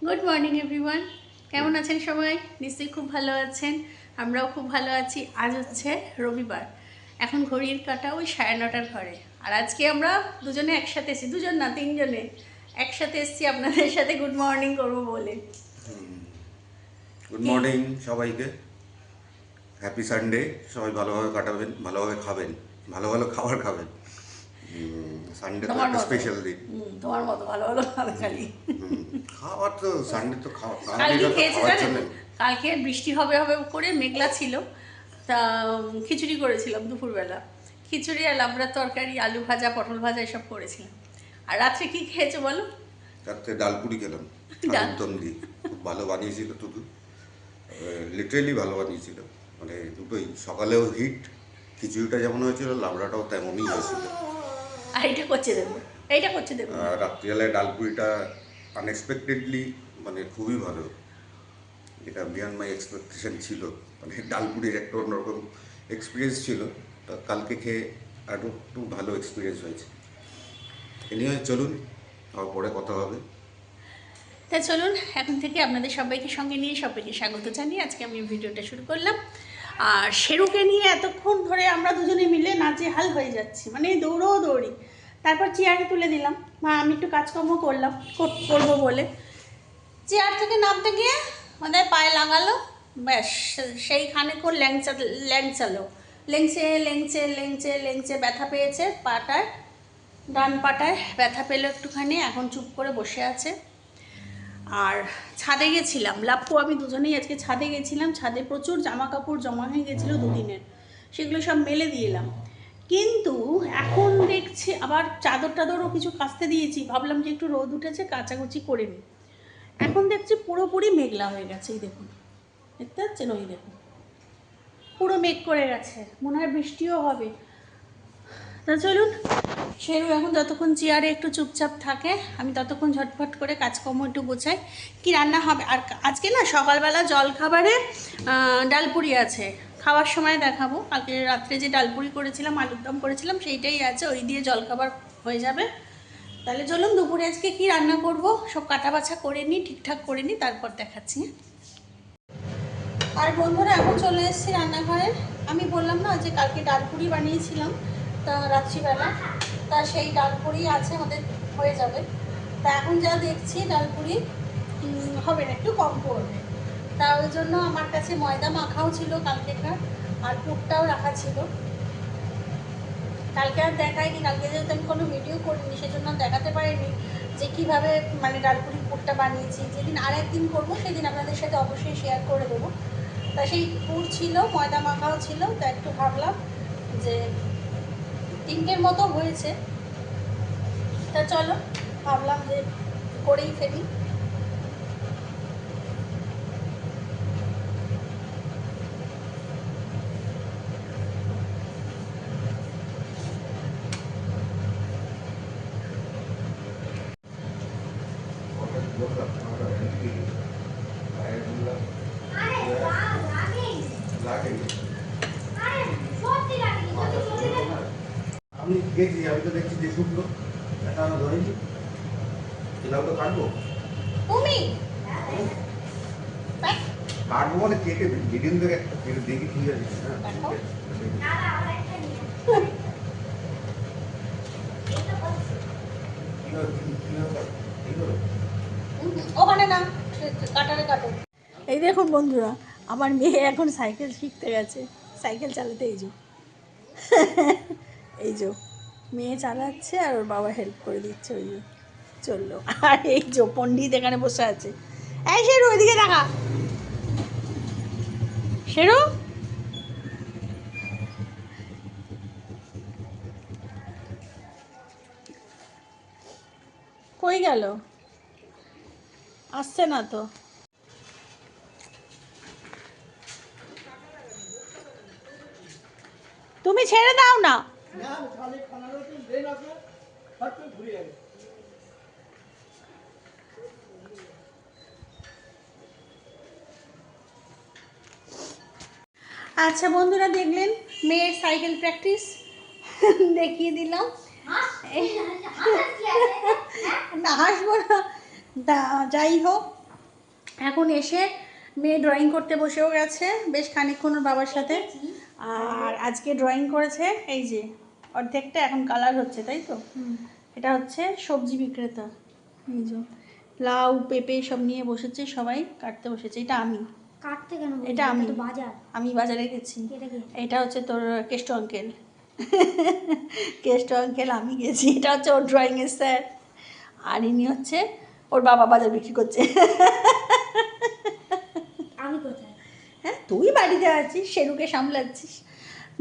Good morning everyone, কেমন আছেন সবাই? নিশ্চয়ই খুব ভালো আছেন। আমরাও খুব ভালো আছি। আজ হচ্ছে রবিবার, এখন ঘড়ির কাঁটা ওই 9:30 ঘরে। আর আজকে আমরা দুজনে একসাথে এসেছি, দুজন না তিনজনে একসাথে এসেছি আপনাদের সাথে গুড মর্নিং করবো বলে। গুড মর্নিং সবাইকে, হ্যাপি সানডে। সবাই ভালোভাবে কাটাবেন, ভালোভাবে খাবেন, ভালো ভালো খাবার খাবেন। সানডে তো একটা স্পেশাল দিন। তোমার মতো ভালো ভালো খাবে খালি। খাওয়ার তো সানডে তো কালকে খেয়েছে খাওয়ার জানেন, জন্য। কালকে বৃষ্টি হবে হবে করে মেঘলা ছিল, তা খিচুড়ি করেছিলাম দুপুরবেলা। খিচুড়ি আর লাবড়ার তরকারি, আলু ভাজা, পটল ভাজা এসব করেছিলাম। আর রাত্রে কি খেয়েছো বলো? রাত্রে ডালপুরি খেলাম, আলুর দম দিয়ে। খুব ভালো বানিয়েছিল টুকু, লিটারেলি ভালো বানিয়েছিল। মানে দুটোই, সকালেও হিট, খিচুড়িটা যেমন হয়েছিল লাবড়াটাও তেমনই হয়েছিল। আর এইটা করছে দেবো, এইটা করছে দেবো। রাত্রিবেলায় ডালপুরিটা আনএক্সপেক্টেডলি মানে খুবই ভালো, যেটা বিয়ন্ড মাই এক্সপেকটেশন ছিল। মানে ডালপুরির একটা অন্যরকম এক্সপিরিয়েন্স ছিল, তা কালকে খেয়ে আরও একটু ভালো এক্সপিরিয়েন্স হয়েছে। এ নিয়ে চলুন, আবার পরে কথা হবে। তা চলুন, এখন থেকে আপনাদের সবাইকে সঙ্গে নিয়ে সবাইকে স্বাগত জানিয়ে আজকে আমি ভিডিওটা শুরু করলাম। আর শেরুকে নিয়ে এতক্ষণ ধরে আমরা দুজনে মিলে নাজেহাল হয়ে যাচ্ছি, মানে দৌড়ি। তারপর চেয়ারে তুলে দিলাম, আমি একটু কাজকর্ম করবো বলে চেয়ার থেকে নামতে গিয়ে আমাদের পায়ে লাগালো, ব্যাস সেইখানে করে লেংচে ব্যথা পেয়েছে পাটায়, ডান পাটায় ব্যথা পেলো একটুখানি, এখন চুপ করে বসে আছে। আর ছাদে গেছিলাম, লাপ্পু আমি দুজনেই আজকে ছাদে গেছিলাম। ছাদে প্রচুর জামা কাপড় জমা হয়ে গেছিলো দুদিনের, সেগুলো সব মেলে দিয়ে এলাম। কিন্তু এখন দেখছি আবার চাদর টাদরও কিছু কাচতে দিয়েছি, ভাবলাম যে একটু রোদ উঠেছে কাচাকুচি করে নিই। এখন দেখছি পুরোপুরি মেঘলা হয়ে গেছে, এই দেখুন, দেখতে পাচ্ছেন? ওই দেখুন পুরো মেঘ করে গেছে, মনে হয় বৃষ্টিও হবে। তা চলুন, শেরু এখন যতক্ষণ চেয়ারে একটু চুপচাপ থাকে, আমি ততক্ষণ ঝটফট করে কাজকর্ম একটু গোছাই। কি রান্না হবে? আর আজকে না সকালবেলা জলখাবারে ডালপুরি আছে, খাওয়ার সময় দেখাবো। কালকে রাত্রে যে ডালপুরি করেছিলাম, আলুর দম করেছিলাম, সেইটাই আছে, ওই দিয়ে জলখাবার হয়ে যাবে। তাহলে চলুন দুপুরে আজকে কি রান্না করব সব কাটা বাছা করে নিই, ঠিকঠাক করে নিই, তারপর দেখাচ্ছি। আর বন্ধুরা এখন চলে এসেছি রান্নাঘরে। আমি বললাম না যে কালকে ডালপুরি বানিয়েছিলাম, তা রাত্রিবেলা, তা সেই ডালপুরি আছে, আমাদের হয়ে যাবে। তা এখন যা দেখছি ডালপুরি হবে না, একটু কম পড়বে। তা ওই জন্য আমার কাছে ময়দা মাখাও ছিল কালকেকার, আর পুরটাও রাখা ছিল। কালকে আর দেখাইনি, কালকে যেহেতু আমি কোনো ভিডিও করিনি সেজন্য দেখাতে পারিনি যে কীভাবে মানে ডালপুরির পুরটা বানিয়েছি। যেদিন আর একদিন করবো সেদিন আপনাদের সাথে অবশ্যই শেয়ার করে দেবো। তা সেই পুর ছিল, ময়দা মাখাও ছিল, তা একটু ভাবলাম যে 3টের মতো হয়েছে, তা চলো ভাবলাম যে করেই ফেলি। আমি দেখছি, আমি তো দেখছি যে শুকনো এটা আমরা ধরেছি, এটাও তো কাটবো। তুমি কাটবো মানে কেটে ভিডিও দেখে একটা কেটে দেখি ঠিক আছে। ওখানে না, কাটারে কাটো। এই দেখুন বন্ধুরা, আমার মেয়ে এখন সাইকেল শিখতে গেছে, সাইকেল চালাতে। এই যে মেয়ে চালাচ্ছে আর ওর বাবা হেল্প করে দিচ্ছে, ওই যে চললো। আর এই যে পণ্ডিত এখানে বসে আছে। এই শেরু, ওইদিকে দেখা, শেরু কই গেল? আসছে না তো। তুমি ছেড়ে দাও না। আচ্ছা বন্ধুরা, দেখলেন মেয়ের সাইকেল প্র্যাকটিস, দেখিয়ে দিলাম। না হাসবো না, যাই হোক এখন এসে মেয়ে ড্রয়িং করতে বসেও গেছে বেশ খানিকক্ষণ ওর বাবার সাথে। আর আজকে ড্রয়িং করেছে এই যে অর্ধেকটা এখন কালার হচ্ছে, তাই তো? এটা হচ্ছে সবজি বিক্রেতা, এই যে লাউ পেঁপে সব নিয়ে বসেছে, সবাই কাটতে বসেছে। এটা আমি কাটতে কেন? এটা আমি তো বাজার। আমি বাজারে গেছি। এটা কি? এটা হচ্ছে তোর কেষ্ট আঙ্কেল। কেষ্ট আঙ্কেল আমি গেছি। এটা হচ্ছে ওর ড্রয়িংয়ের স্যার। আর ইনি হচ্ছে ওর বাবা বাজার বিক্রি করছে। আমি কোথায়? হ্যাঁ, তুই বাড়িতে আছিস, শেরুকে সামলাচ্ছিস।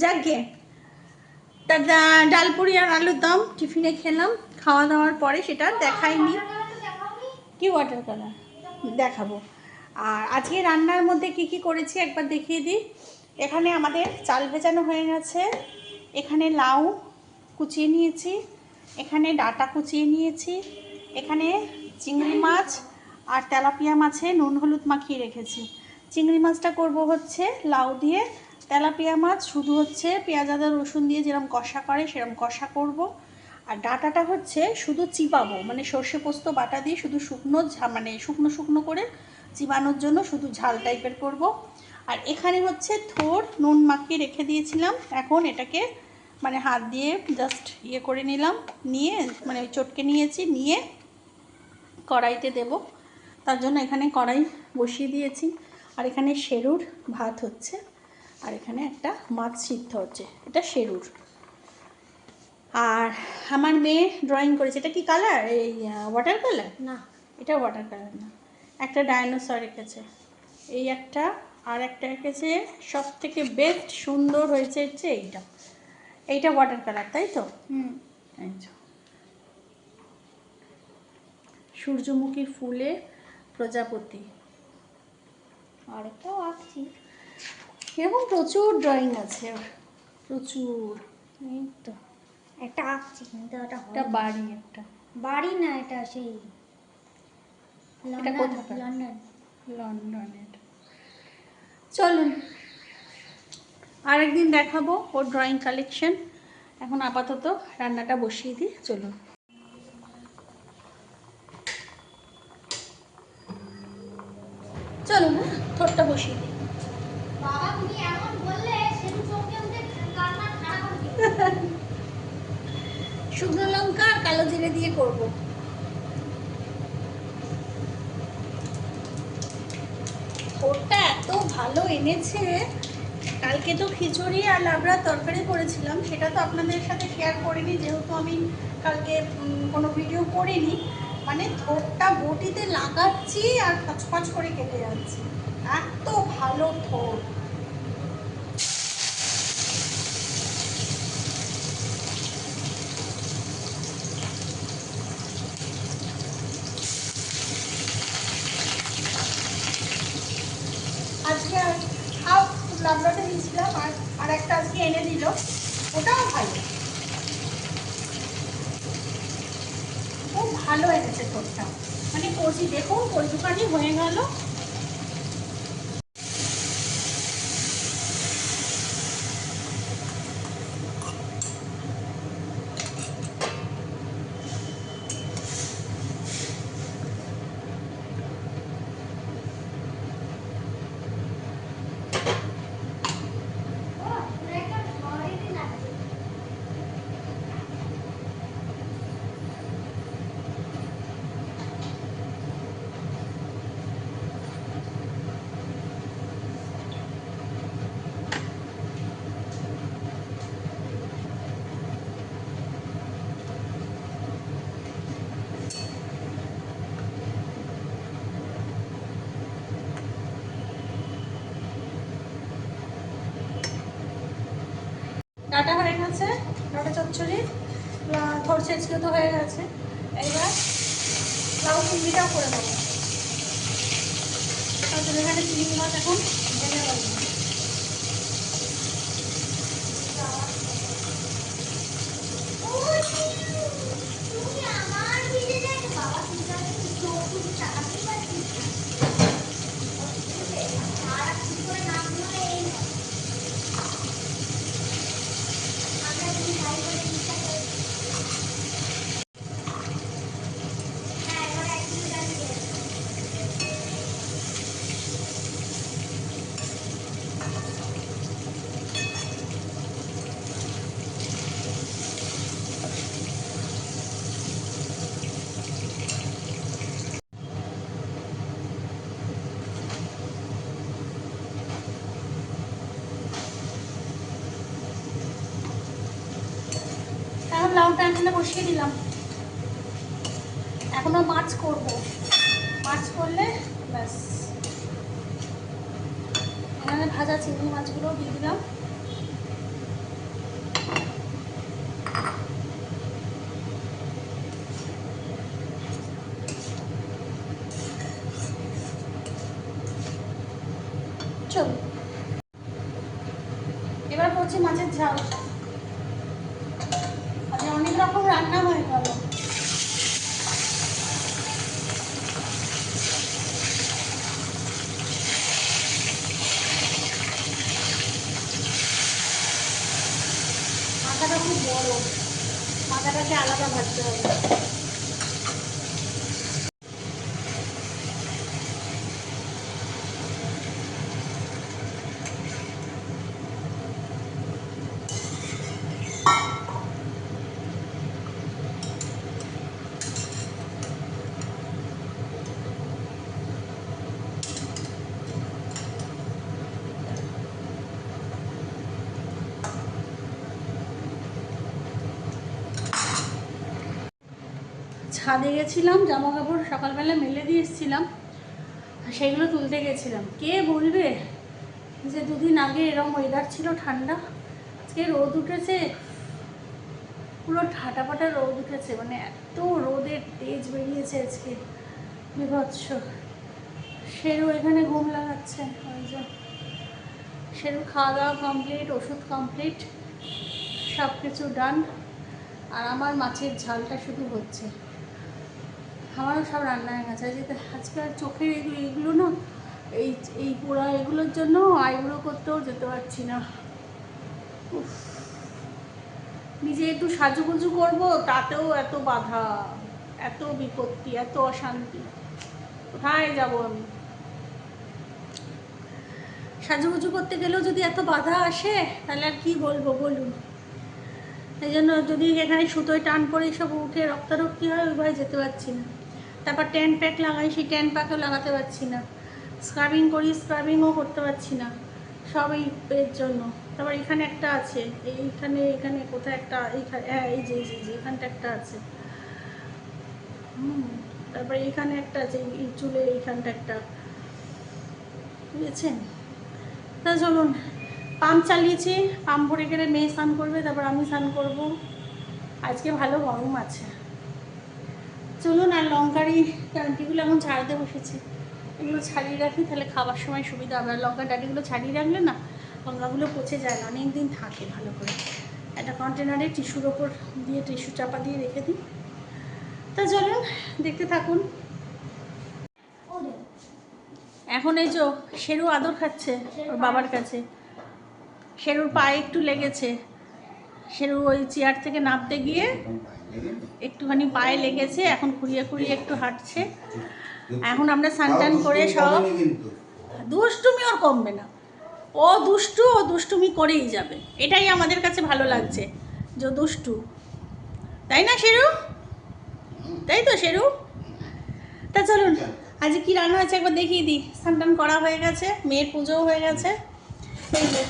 যাক গে, তা ডালপুরি আর আলুর দম টিফিনে খেলাম। খাওয়া দাওয়ার পরে সেটা দেখাইনি। কি ওয়াটার কালার দেখাবো। আর আজকে রান্নার মধ্যে কি কি করেছি একবার দেখিয়ে দিই। এখানে আমাদের চাল ভেজানো হয়ে গেছে, এখানে লাউ কুচিয়ে নিয়েছি, এখানে ডাঁটা কুচিয়ে নিয়েছি, এখানে চিংড়ি মাছ আর তেলাপিয়া মাছে নুন হলুদ মাখিয়ে রেখেছি। চিংড়ি মাছটা করব হচ্ছে লাউ দিয়ে, তেলাপিয়া মাছ শুধু হচ্ছে পেঁয়াজ আদা রসুন দিয়ে যেরকম কষা করে সেরকম কষা করব। আর ডাঁটাটা হচ্ছে শুধু চিবাবো, মানে সর্ষে পোস্ত বাটা দিয়ে শুধু শুকনো মানে শুকনো শুকনো করে চিবানোর জন্য শুধু ঝাল টাইপের করব। আর এখানে হচ্ছে থোড় নুন মাখিয়ে রেখে দিয়েছিলাম, এখন এটাকে মানে হাত দিয়ে জাস্ট ইয়ে করে নিলাম, নিয়ে মানে চটকে নিয়েছি, নিয়ে কড়াইতে দেব। তার জন্য এখানে কড়াই বসিয়ে দিয়েছি। আর এখানে শেরুর ভাত হচ্ছে, আর এখানে একটা মাছ সিদ্ধ হচ্ছে, এটা শেরুর। আর আমার মেয়ে ড্রয়িং করেছে। এটা কি কালার? এই ওয়াটার কালার না, এটা ওয়াটার কালার না, একটা ডাইনোসর এঁকেছে, এই একটা, আর একটা এঁকেছে। সব থেকে বেস্ট সুন্দর হয়েছে হচ্ছে এইটা, এইটা ওয়াটার কালার, তাই তো? এই যে সূর্যমুখী ফুলে প্রজাপতি। আরেকটাও আঁকছি। এরকম প্রচুর ড্রয়িং আছে ওর, প্রচুর। এই তো একটা আঁকছি, কিন্তু ওটা একটা হয় বাড়ি, একটা বাড়ি না, এটা সেই এটা লন্ডন। কোথাকার? লন্ডন। লন্ডনের। চলুন আরেকদিন দেখাবো ওর ড্রয়িং কালেকশন। এখন আপাতত রান্নাটা বসিয়ে দিই, চলুন। চলুন থোড়টা বসিয়ে দিই। বাবা তুমি এমন বললে সেটা চোখে উঠে কান্না খারাপ হবে। শুকনো লঙ্কা আর কালো জিরে দিয়ে করব। থোড়টা এত ভালো এনেছে। কালকে তো খিচুড়ি আর লাবড়ার তরকারি করেছিলাম, সেটা তো আপনাদের সাথে শেয়ার করিনি যেহেতু আমি কালকে কোনো ভিডিও করিনি। মানে থোড়টা বটিতে লাগাচ্ছি আর খচখচ করে কেটে যাচ্ছি, এত ভালো থোড়। আজকে হাফ লাবড়াটা দিয়েছিলাম, আর একটা আজকে এনে দিল, ওটাও ভালো, খুব ভালো এনেছে থোড়টা। মানে কচি, দেখুন কচুকানি হয়ে গেল। ডাটা হয়ে গেছে, ডাটা চচ্চড়ি, থোড় ছেঁচড়ে তো হয়ে গেছে। এইবার লাউ চিংড়িটাও করে দেবো। তারপরে এখানে চিংড়ি মাছ এখন ভেজে দেবো। তুমি আমার ভিজে যাই বাবা, তুমি তাহলে চোখ তুমি তাকাতে পারছিস না। আর কি করে নাম ধরে এই আমরা তুমি ভাই বলে বিশ্বাস করি। হ্যাঁ, এবার একদিন জানি লাউটা এখানে বসিয়ে দিলাম। এখনো মাছ করব, মাছ করলে ব্যাস। এখানে ভাজা চিংড়ি মাছগুলো দিয়ে দিলাম। চল এবার করছি মাছের ঝাল। আজকে অনেক রকম রান্না হয়ে গেল। মাথাটা খুব বড়, মাথাটাকে আলাদা ভাজতে হবে। ছাদে গেছিলাম, জামা কাপড় সকালবেলা মেলে দিয়ে এসেছিলাম, সেগুলো তুলতে গেছিলাম। কে বলবে যে দুদিন আগে এরকম ওয়েদার ছিল ঠান্ডা, আজকে রোদ উঠেছে, পুরো ঠাটাপাটা রোদ উঠেছে, মানে এত রোদের তেজ বেরিয়েছে আজকে, বিভৎস। শেরু এখানে ঘুম লাগাচ্ছে, ওই যে শেরু খাওয়া দাওয়া কমপ্লিট, ওষুধ কমপ্লিট, সব কিছু ডান। আর আমার মাছের ঝালটা শুধু হচ্ছে। আমারও সব রান্না হয়ে গেছে। আজকে আর চোখের এইগুলো না, এই পোড়া এগুলোর জন্য আইব্রো করতেও যেতে পারছি না। উফ, নিজে একটু সাজুগুজু করবো, তাতেও এত বাধা, এত বিপত্তি, এত অশান্তি। কোথায় যাব আমি? সাজুগুজু করতে গেলেও যদি এত বাধা আসে, তাহলে আর কি বলবো বলুন। এই জন্য যদি এখানে সুতোয় টান পরে সব উঠে রক্তারক্তি হয়, ওইভাবে যেতে পারছি না। তারপর ট্যান প্যাক লাগাই, সেই ট্যান প্যাকও লাগাতে পারছি না। স্ক্রাবিং করি, স্ক্রাবিংও করতে পারছি না, সব এই এর জন্য। তারপর এখানে একটা আছে, এখানে কোথায় একটা, এইখানে, হ্যাঁ এই যে এখানটা একটা আছে। তারপরে এখানে একটা আছে, এই চুলের এইখানটা একটা, বুঝেছেন? তা চলুন, পাম্প চালিয়েছি, পাম্প ভরে গেলে মেয়ে স্নান করবে, তারপর আমি স্নান করব। আজকে ভালো গরম আছে। চলুন, আর লঙ্কারি ডাঁটিগুলো এখন ছাড়াতে বসেছি। এগুলো ছাড়িয়ে রাখি, তাহলে খাবার সময় সুবিধা হবে। আর লঙ্কার ডাঁটিগুলো ছাড়িয়ে রাখলে না, লঙ্কাগুলো পচে যায় না, অনেক দিন থাকে ভালো করে। একটা কন্টেনারে টিস্যুর ওপর দিয়ে, টিস্যু চাপা দিয়ে রেখে দিই। তা চলুন, দেখতে থাকুন। এখন এই যে শেরু আদর খাচ্ছে ওর বাবার কাছে। শেরুর পায়ে একটু লেগেছে, শেরু ওই চেয়ার থেকে নামতে গিয়ে একটুখানি পায়ে লেগেছে, এখন খুঁড়িয়ে খুঁড়িয়ে একটু হাঁটছে। এখন আমরা স্নান করে সব, দুষ্টুমি ওর কমবে না, ও দুষ্টুমি করেই যাবে। এটাই আমাদের কাছে ভালো লাগছে, যে দুষ্টু, তাই না শেরু? তাই তো শেরু? তা চলুন, আজ কি রান্না হয়েছে একবার দেখিয়ে দিই। স্নান করা হয়ে গেছে, মেয়ের পুজোও হয়ে গেছে। এই যে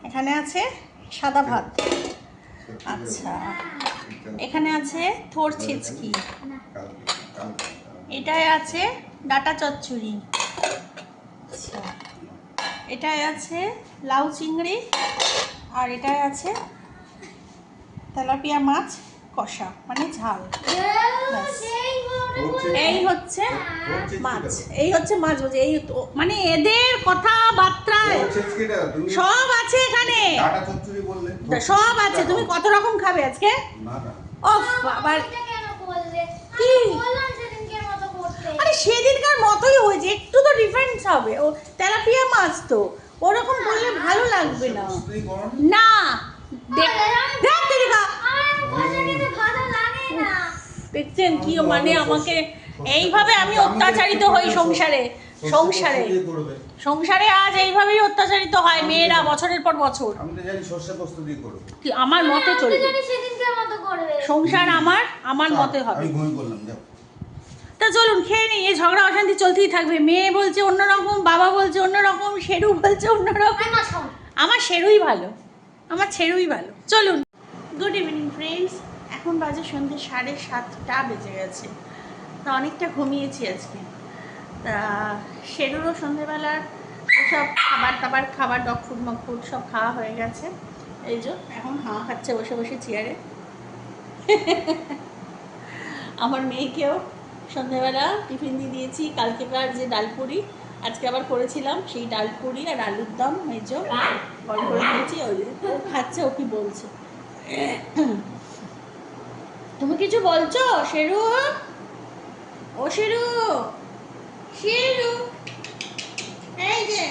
এখানে আছে সাদা ভাত, আচ্ছা এখানে আছে থোর ছিচকি, এটায় আছে ডাটা চচ্চড়ি, আচ্ছা এটায় আছে লাউ চিংড়ি, আর এটায় আছে তেলাপিয়া মাছ কষা, মানে ঝাল। এই হচ্ছে মাছ, এই হচ্ছে মাছ বলছে, এই মানে এদের কথাবার্তায় সব আছে এখানে, সব আছে। তুমি কত রকম খাবে আজকে? আবার কি, আরে সেদিনকার মতোই হয়েছে, একটু তো ডিফারেন্স হবে। ও তেলাপিয়া মাছ তো ওরকম বললে ভালো লাগবে না। না দেখছেন কি মানে, আমাকে এইভাবে আমি অত্যাচারিত হই সংসারে। সংসারে আজ এইভাবেই অত্যাচারিত হয় মেয়েরা বছরের পর বছর। আমার মতে চলবে সংসার, আমার মতে হবে। তা চলুন খেয়ে নিই, এই ঝগড়া অশান্তি চলতেই থাকবে। মেয়ে বলছে অন্যরকম, বাবা বলছে অন্যরকম, শেরু বলছে অন্যরকম। আমার শেরুই ভালো, আমার ছেড়ুই ভালো। চলুন, গুড ইভিনিং ফ্রেন্ডস। এখন বাজে সন্ধ্যে 7:30 বেজে গেছে। তা অনেকটা ঘুমিয়েছি আজকে। তা শেরুরও সন্ধ্যেবেলার সব খাবার ডগ ফুড মগ ফুড সব খাওয়া হয়ে গেছে। এই যে এখন হাওয়া খাচ্ছে বসে বসে চেয়ারে। আমার মেয়েকেও সন্ধ্যেবেলা টিফিন দিয়ে দিয়েছি। কালকেকার যে ডালপুরি আজকে আবার করেছিলাম, সেই ডালপুরি আর আলুর দম মেজো গরম করে দিয়েছি। ওই ও খাচ্ছে, ও কি বলছে? তুমি কিছু বলছো শেরু? ও শেরু, শেরু, এই যে।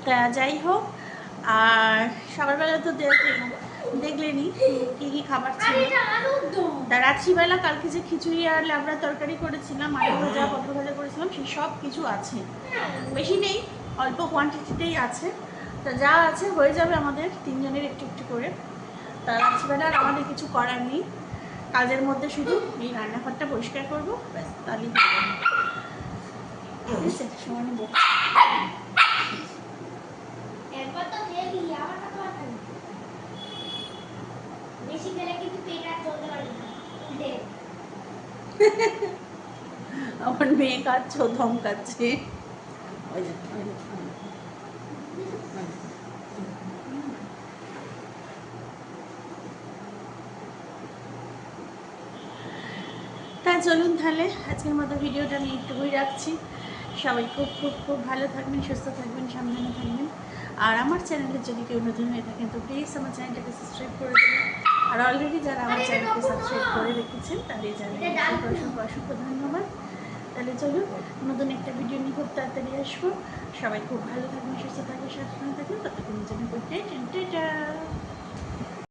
তা যাই হোক, আর সকালবেলা তো দেখলেনি কী কী খাবার ছিল। তা রাত্রিবেলা কালকে যে খিচুড়ি আর লাবড়া তরকারি করেছিলাম, আলু ভাজা পটল ভাজা করেছিলাম, সেই সব কিছু আছে। বেশি নেই, অল্প কোয়ান্টিটিতেই আছে। তা যা আছে হয়ে যাবে আমাদের তিনজনের একটু একটু করে। তা রাত্রিবেলা আর আমাদের কিছু করার নেই, কাজের মধ্যে শুধু এই রান্নাঘরটা পরিষ্কার করবো, ব্যাস, তাহলেই হয়ে যাবে। ঠিক আছে, সমানে বক। এরপর তো খেয়ে গেলি, আবার কত আর খাবি? বেশি খেলে কিন্তু পেট আর চলতে পারবি না। দেখ, আমার মেয়ে কাচ্ছে, ও ধমকাচ্ছে। ওই যে, ওই যে, ওই যে। তা চলুন তাহলে আজকের মতো ভিডিওটা আমি একটুকুই রাখছি। সবাই খুব খুব খুব ভালো থাকবেন, সুস্থ থাকবেন, সাবধানে থাকবেন। আর আমার চ্যানেলে যদি কেউ নতুন হয়ে থাকেন তো প্লিজ আমার চ্যানেলটাকে সাবস্ক্রাইব করে দেবেন। আর অলরেডি যারা আমার চ্যানেলকে সাবস্ক্রাইব করে রেখেছেন তাদের জানাই অসংখ্য অসংখ্য ধন্যবাদ। তাহলে চলুন, নতুন একটা ভিডিও নিয়ে খুব তাড়াতাড়ি আসবো। সবাই খুব ভালো থাকবেন, সুস্থ থাকবেন, সাবধানে থাকবেন। ততক্ষণের জন্য গুড নাইট এন্ড টাটা।